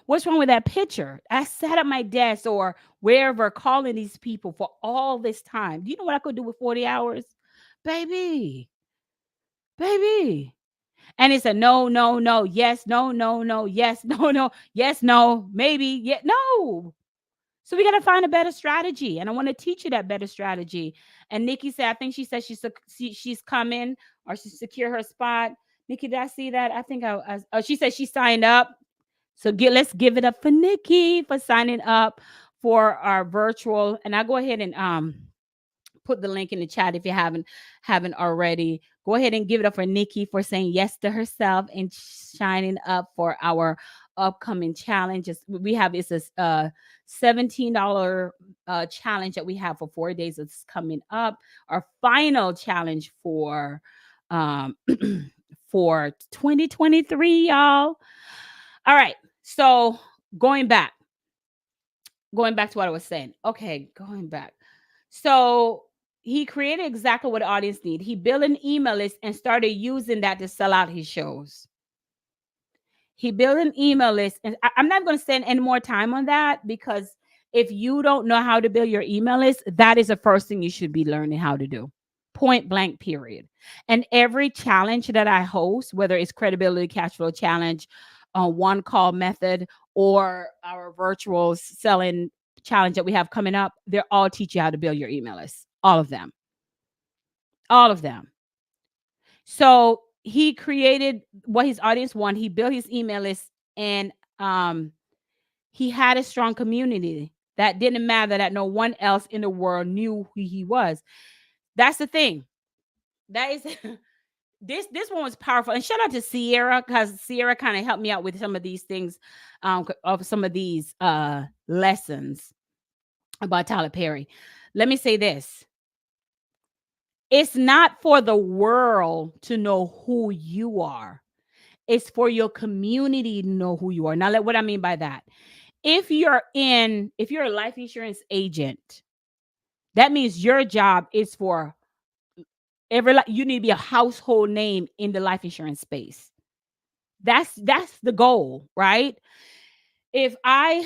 What's wrong with that picture? I sat at my desk or wherever calling these people for all this time. Do you know what I could do with 40 hours? Baby. And it's a no, no, no, yes, no, no, no, yes, no, no, yes, no, maybe, yeah, no. So we got to find a better strategy. And I want to teach you that better strategy. And Nikki said, I think she said she's coming or she secure her spot. Nikki, did I see that? I think she said she signed up. So let's give it up for Nikki for signing up for our virtual. And I'll go ahead and put the link in the chat if you haven't already. Go ahead and give it up for Nikki for saying yes to herself and signing up for our upcoming challenges. It's a $17 challenge that we have for 4 days. It's coming up. Our final challenge for for 2023, y'all. All right. So going back to what I was saying. Okay, going back. So he created exactly what the audience need. He built an email list and started using that to sell out his shows. He built an email list, and I'm not going to spend any more time on that because if you don't know how to build your email list, that is the first thing you should be learning how to do. Point blank, period. And every challenge that I host, whether it's credibility cash flow challenge, one call method, or our virtual selling challenge that we have coming up, they're all teach you how to build your email list. All of them. So he created what his audience wanted. He built his email list, and he had a strong community. That didn't matter that no one else in the world knew who he was. That's the thing. That is this one was powerful. And shout out to Sierra, because Sierra kind of helped me out with some of these things, of some of these lessons about Tyler Perry. Let me say this. It's not for the world to know who you are. It's for your community to know who you are. Now, what I mean by that, if you're a life insurance agent, that means your job is for you need to be a household name in the life insurance space. That's the goal, right? If I'm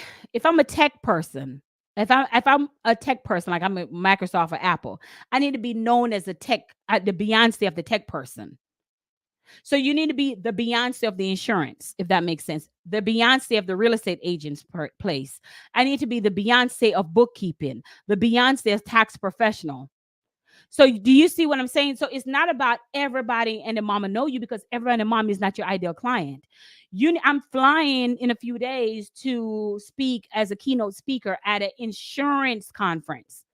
a tech person If I'm a tech person, like I'm a Microsoft or Apple, I need to be known as the Beyonce of the tech person. So you need to be the Beyonce of the insurance, if that makes sense. The Beyonce of the real estate agent's place. I need to be the Beyonce of bookkeeping, the Beyonce of tax professional. So do you see what I'm saying? So it's not about everybody and the mama know you, because everybody and mom is not your ideal client. I'm flying in a few days to speak as a keynote speaker at an insurance conference.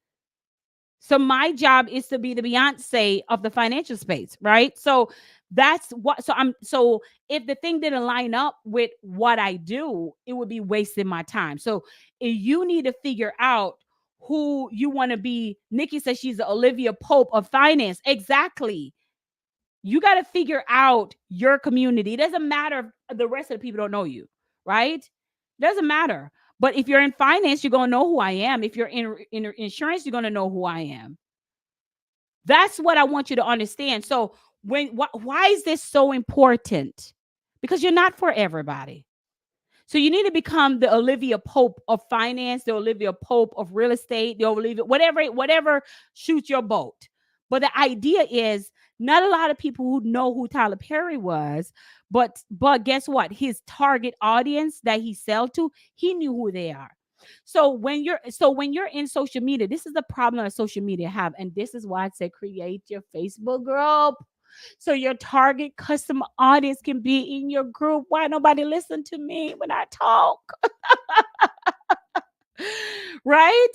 So my job is to be the Beyonce of the financial space, right? So that's what. So if the thing didn't line up with what I do, it would be wasting my time. So if you need to figure out who you want to be. Nikki says she's the Olivia Pope of finance. Exactly. You got to figure out your community. It doesn't matter if the rest of the people don't know you, right? It doesn't matter. But if you're in finance, you're going to know who I am. If you're in insurance, you're going to know who I am. That's what I want you to understand. So why is this so important? Because you're not for everybody. So you need to become the Olivia Pope of finance, the Olivia Pope of real estate, the Olivia, whatever shoots your boat. But the idea is not a lot of people who know who Tyler Perry was, but guess what? His target audience that he sell to, he knew who they are. So when you're in social media, this is the problem that social media have, and this is why I say create your Facebook group. So your target customer audience can be in your group. Why nobody listen to me when I talk? Right?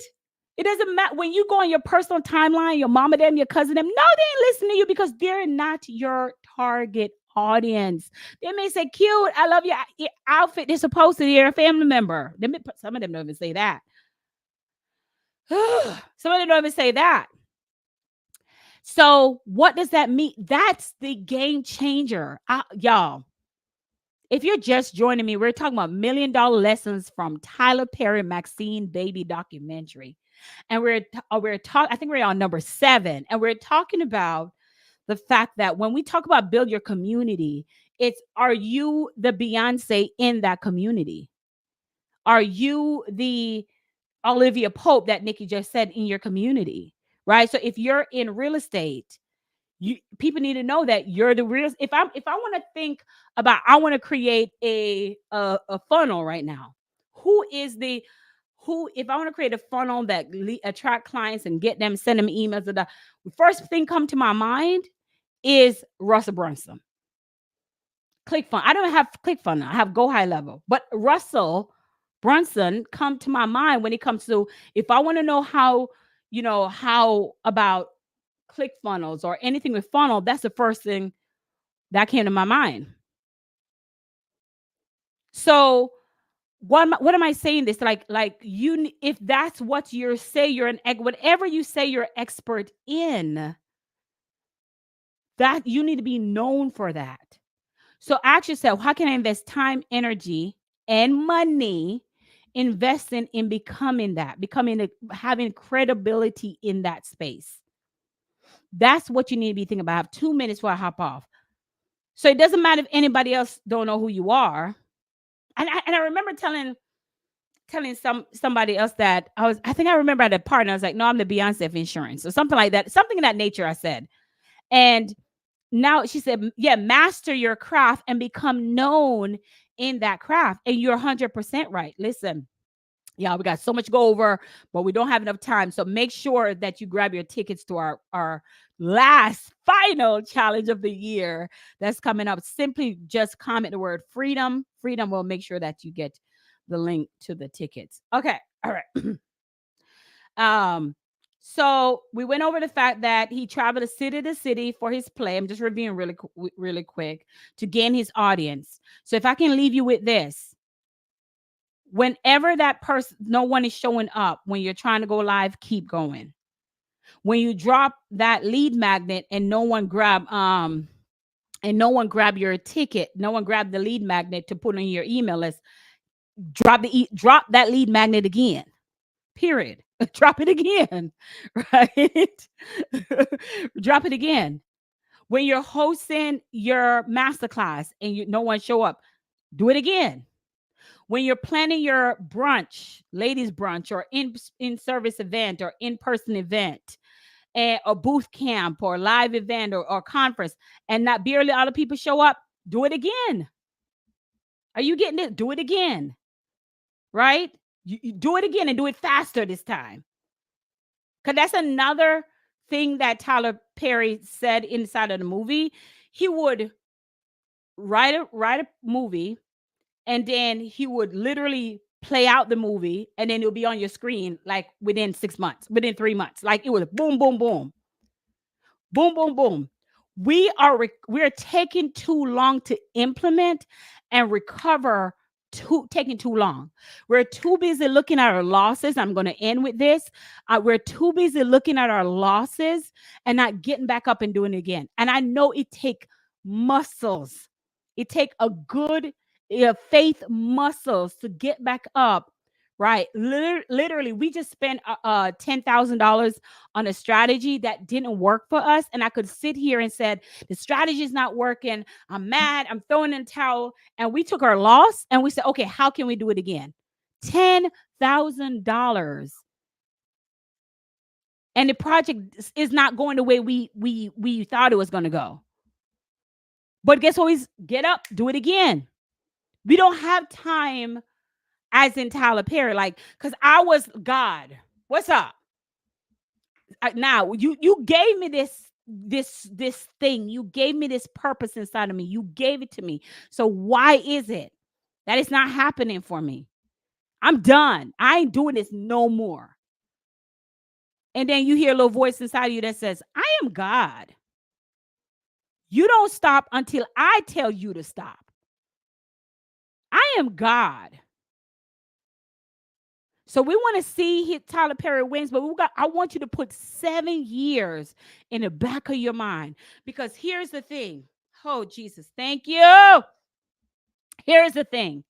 It doesn't matter when you go on your personal timeline, your mama them, your cousin them. No, they ain't listening to you because they're not your target audience. They may say, "Cute, I love your outfit." They're supposed to. You're a family member. Some of them don't even say that. Some of them don't even say that. So what does that mean? That's the game changer, y'all. If you're just joining me, we're talking about $1 million lessons from Tyler Perry Maxine baby documentary. And we're talking, I think we're on number 7. And we're talking about the fact that when we talk about build your community, are you the Beyonce in that community? Are you the Olivia Pope that Nikki just said in your community? Right. So if you're in real estate, people need to know that you're the real. If I want to think about, I want to create a funnel right now. Who is the who? If I want to create a funnel that attract clients and get them, send them emails, the first thing come to my mind is Russell Brunson. ClickFunnels. I don't have ClickFunnels. I have Go High Level, but Russell Brunson come to my mind when it comes to, if I want to know how about ClickFunnels or anything with funnel, that's the first thing that came to my mind. So what am I saying this? Like you, if that's what you're whatever you say you're expert in, that you need to be known for that. So ask yourself, how can I invest time, energy, and money investing in having credibility in that space? That's what you need to be thinking about. I have 2 minutes before I hop off. So it doesn't matter if anybody else don't know who you are. And I remember telling somebody else that I think I remember at a party, I was like, no, I'm the Beyonce of insurance or something like that. Something in that nature, I said. And now she said, yeah, master your craft and become known in that craft. And you're 100% right. Listen, yeah, we got so much to go over, but we don't have enough time. So make sure that you grab your tickets to our last final challenge of the year that's coming up. Simply just comment the word freedom. Freedom will make sure that you get the link to the tickets. Okay. All right. So we went over the fact that he traveled city to city for his play. I'm just reviewing really quick to gain his audience. So if I can leave you with this, whenever that person, no one is showing up when you're trying to go live, keep going. When you drop that lead magnet and no one grab your ticket, no one grabbed the lead magnet to put on your email list, drop that lead magnet again. Period. Drop it again. Right? Drop it again. When you're hosting your masterclass and no one show up, do it again. When you're planning your brunch, ladies brunch, or in service event or in-person event, and a booth camp or live event or conference, and not barely all the people show up, do it again. Are you getting it? Do it again, right? You do it again and do it faster this time. Because that's another thing that Tyler Perry said inside of the movie. He would write a movie, and then he would literally play out the movie, and then it'll be on your screen like within 6 months, within 3 months. Like it was boom, boom, boom, boom, boom, boom. We're taking too long to implement and recover. Taking too long. We're too busy looking at our losses. I'm going to end with this. We're too busy looking at our losses and not getting back up and doing it again. And I know it take muscles. It take a good faith muscles to get back up. Right. Literally, we just spent $10,000 on a strategy that didn't work for us. And I could sit here and said, the strategy is not working. I'm mad. I'm throwing in the towel. And we took our loss and we said, okay, how can we do it again? $10,000. And the project is not going the way we thought it was going to go. But guess what? We get up, do it again. We don't have time, as in Tyler Perry, like, because I was God. What's up? Now you gave me this thing. You gave me this purpose inside of me. You gave it to me. So why is it that it's not happening for me? I'm done. I ain't doing this no more. And then you hear a little voice inside of you that says, I am God. You don't stop until I tell you to stop. I am God. So we want to see Tyler Perry wins, but I want you to put 7 years in the back of your mind, because here's the thing. Oh, Jesus, thank you. Here's the thing.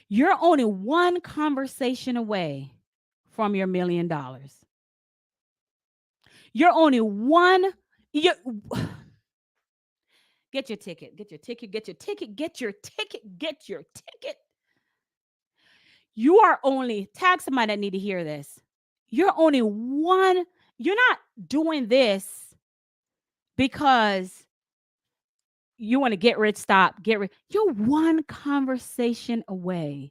You're only one conversation away from your $1 million. You're only one. Get your ticket. Get your ticket. Get your ticket. Get your ticket. Get your ticket. You are only, tag somebody that need to hear this. You're only one. You're not doing this because you want to get rich, get rich. You're one conversation away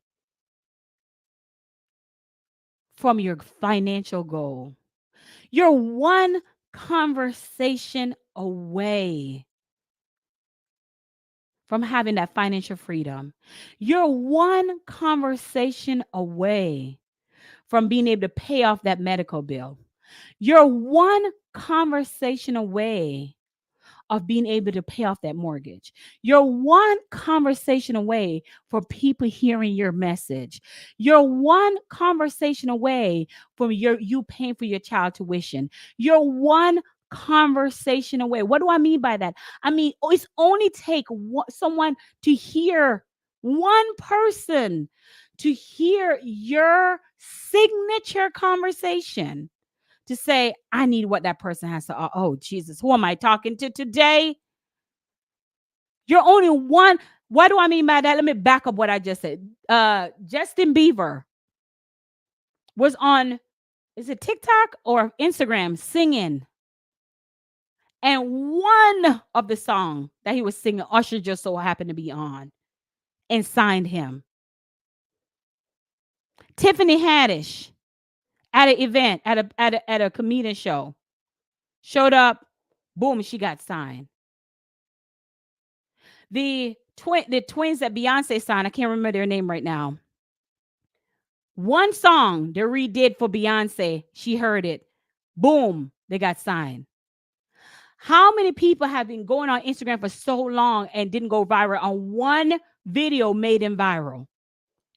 from your financial goal. You're one conversation away from having that financial freedom. You're one conversation away from being able to pay off that medical bill. You're one conversation away of being able to pay off that mortgage. You're one conversation away for people hearing your message. You're one conversation away from you paying for your child tuition. You're one conversation away. What do I mean by that? I mean, it's only take someone to hear, one person to hear your signature conversation to say, I need what that person has to. Oh, Jesus, who am I talking to today? You're only one. What do I mean by that? Let me back up what I just said. Justin Bieber was on, is it TikTok or Instagram, singing. And one of the song that he was singing, Usher just so happened to be on and signed him. Tiffany Haddish at an event, at a comedian show, showed up, boom, she got signed. The twins that Beyonce signed, I can't remember their name right now. One song they redid for Beyonce, she heard it, boom, they got signed. How many people have been going on Instagram for so long and didn't go viral on one video made them viral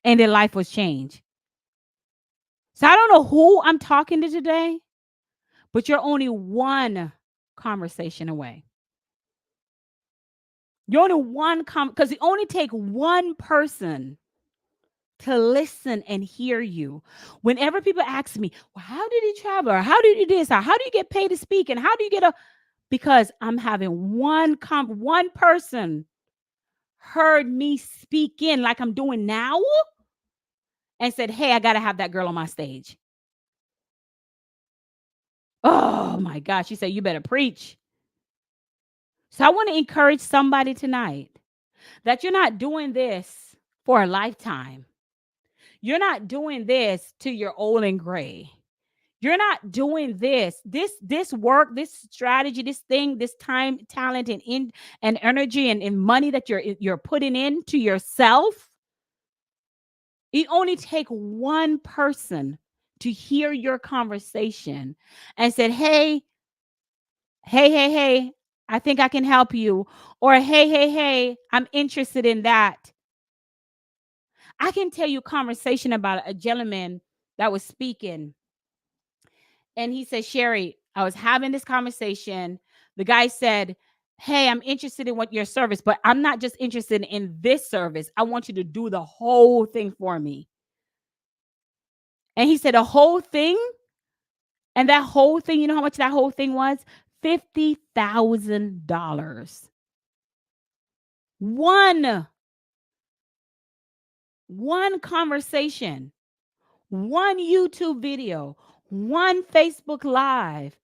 and their life was changed? So I don't know who I'm talking to today, but you're only one conversation away. You're only one because it only take one person to listen and hear you. Whenever people ask me, well, how did he travel? Or how did you do this? Or how do you get paid to speak? And how do you get because I'm having one person heard me speak in like I'm doing now and said, hey, I got to have that girl on my stage. Oh my gosh. She said, you better preach. So I want to encourage somebody tonight that you're not doing this for a lifetime. You're not doing this till you're old and gray. You're not doing this work, this strategy, this thing, this time, talent, and energy and money that you're putting into yourself. It only take one person to hear your conversation and said, hey, I think I can help you. Or hey, I'm interested in that. I can tell you a conversation about a gentleman that was speaking. And he said, Sherri, I was having this conversation. The guy said, hey, I'm interested in what your service, but I'm not just interested in this service. I want you to do the whole thing for me. And he said, the whole thing? And that whole thing, you know how much that whole thing was? $50,000. One conversation, one YouTube video, one Facebook Live,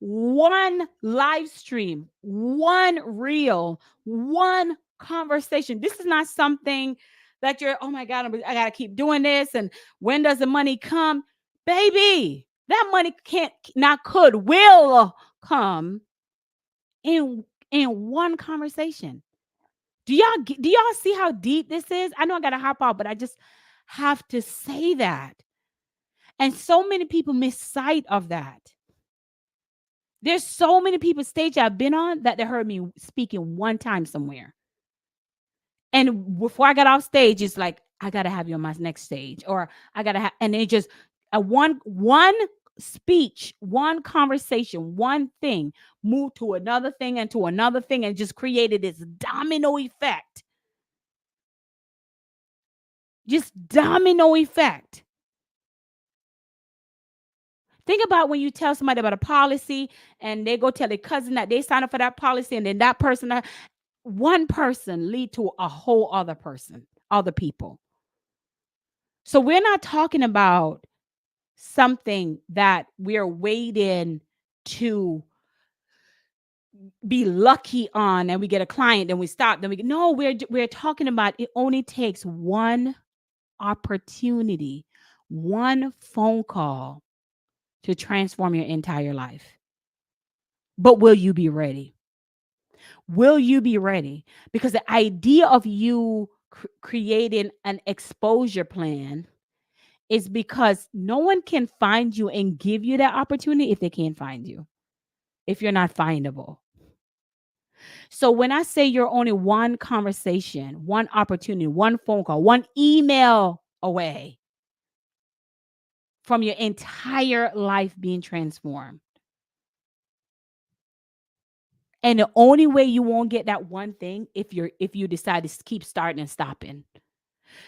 one live stream, one reel, one conversation. This is not something that you're, oh my God, I got to keep doing this. And when does the money come? Baby, that money will come in one conversation. Do y'all see how deep this is? I know I got to hop out, but I just have to say that. And so many people miss sight of that. There's so many people stage I've been on that they heard me speaking one time somewhere. And before I got off stage, it's like, I got to have you on my next stage, or I got to have, and it just one speech, one conversation, one thing moved to another thing and to another thing and just created this domino effect. Just domino effect. Think about when you tell somebody about a policy and they go tell their cousin that they sign up for that policy, and then that person, one person lead to a whole other person, other people. So we're not talking about something that we're waiting to be lucky on and we get a client, then we stop, then we're talking about it only takes one opportunity, one phone call to transform your entire life. But will you be ready? Will you be ready? Because the idea of you creating an exposure plan is because no one can find you and give you that opportunity if they can't find you, if you're not findable. So when I say you're only one conversation, one opportunity, one phone call, one email away from your entire life being transformed. And the only way you won't get that one thing if you decide to keep starting and stopping.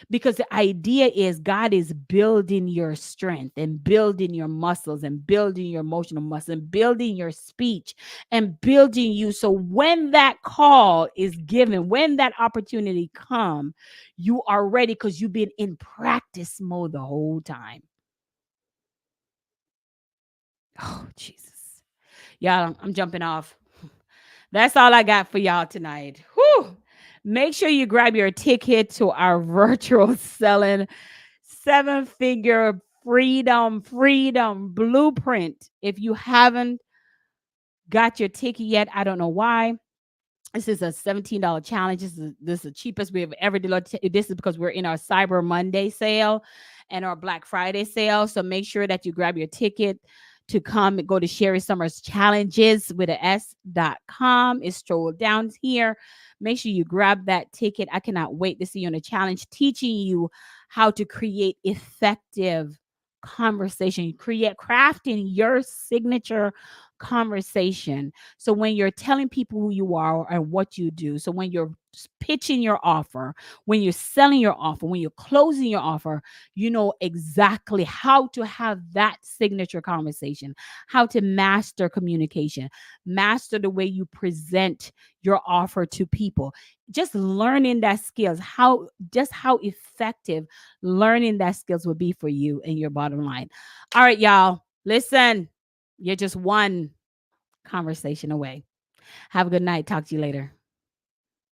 Because the idea is God is building your strength and building your muscles and building your emotional muscle and building your speech and building you. So when that call is given, when that opportunity comes, you are ready because you've been in practice mode the whole time. Oh, Jesus. Y'all, I'm jumping off. That's all I got for y'all tonight. Whew. Make sure you grab your ticket to our virtual selling 7-figure freedom blueprint. If you haven't got your ticket yet, I don't know why. This is a $17 challenge. This is the cheapest we have ever done. This is because we're in our Cyber Monday sale and our Black Friday sale. So make sure that you grab your ticket to come and go to Sherri Summers Challenges with a S.com. It's scrolled down here. Make sure you grab that ticket. I cannot wait to see you on a challenge teaching you how to create effective conversation, crafting your signature conversation. So when you're telling people who you are and what you do, so when you're pitching your offer, when you're selling your offer, when you're closing your offer, you know exactly how to have that signature conversation, how to master communication, master the way you present your offer to people. Just learning that skills, how effective learning that skills will be for you and your bottom line. All right, y'all. Listen, you're just one conversation away. Have a good night. Talk to you later.